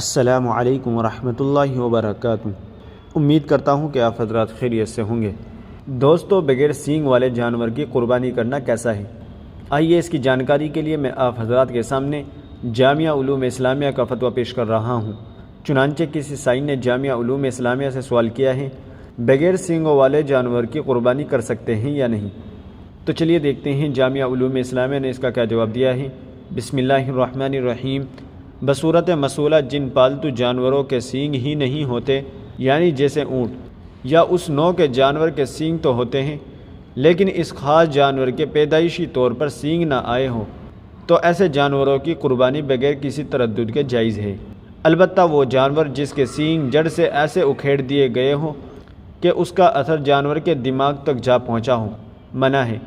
السلام علیکم ورحمۃ اللہ وبرکاتہ۔ امید کرتا ہوں کہ آپ حضرات خیریت سے ہوں گے۔ دوستو، بغیر سینگ والے جانور کی قربانی کرنا کیسا ہے؟ آئیے اس کی جانکاری کے لیے میں آپ حضرات کے سامنے جامعہ علوم اسلامیہ کا فتویٰ پیش کر رہا ہوں۔ چنانچہ کسی سائل نے جامعہ علوم اسلامیہ سے سوال کیا ہے، بغیر سینگوں والے جانور کی قربانی کر سکتے ہیں یا نہیں؟ تو چلیے دیکھتے ہیں جامعہ علوم اسلامیہ نے اس کا کیا جواب دیا ہے۔ بسم اللہ الرحمن الرحیم۔ بصورت مسئولہ جن پالتو جانوروں کے سینگ ہی نہیں ہوتے، یعنی جیسے اونٹ یا اس نوع کے جانور کے سینگ تو ہوتے ہیں لیکن اس خاص جانور کے پیدائشی طور پر سینگ نہ آئے ہوں، تو ایسے جانوروں کی قربانی بغیر کسی تردد کے جائز ہے۔ البتہ وہ جانور جس کے سینگ جڑ سے ایسے اکھیڑ دیے گئے ہوں کہ اس کا اثر جانور کے دماغ تک جا پہنچا ہو، منع ہے،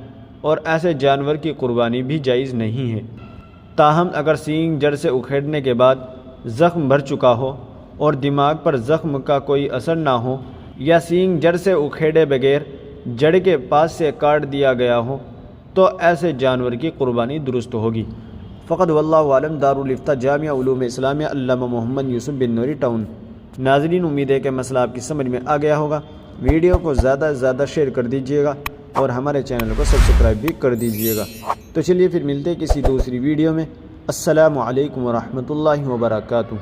اور ایسے جانور کی قربانی بھی جائز نہیں ہے۔ تاہم اگر سینگ جڑ سے اکھیڑنے کے بعد زخم بھر چکا ہو اور دماغ پر زخم کا کوئی اثر نہ ہو، یا سینگ جڑ سے اکھیڑے بغیر جڑ کے پاس سے کاٹ دیا گیا ہو، تو ایسے جانور کی قربانی درست ہوگی۔ فقط واللہ عالم۔ دارالافتاء جامعہ علوم اسلامیہ، علامہ محمد یوسف بن نوری، ٹاؤن۔ ناظرین، امید ہے کہ مسئلہ آپ کی سمجھ میں آ گیا ہوگا۔ ویڈیو کو زیادہ سے زیادہ شیئر کر دیجیے گا اور ہمارے چینل کو سبسکرائب بھی کر دیجیے گا۔ تو چلیے پھر ملتے ہیں کسی دوسری ویڈیو میں۔ السلام علیکم ورحمۃ اللہ وبرکاتہ۔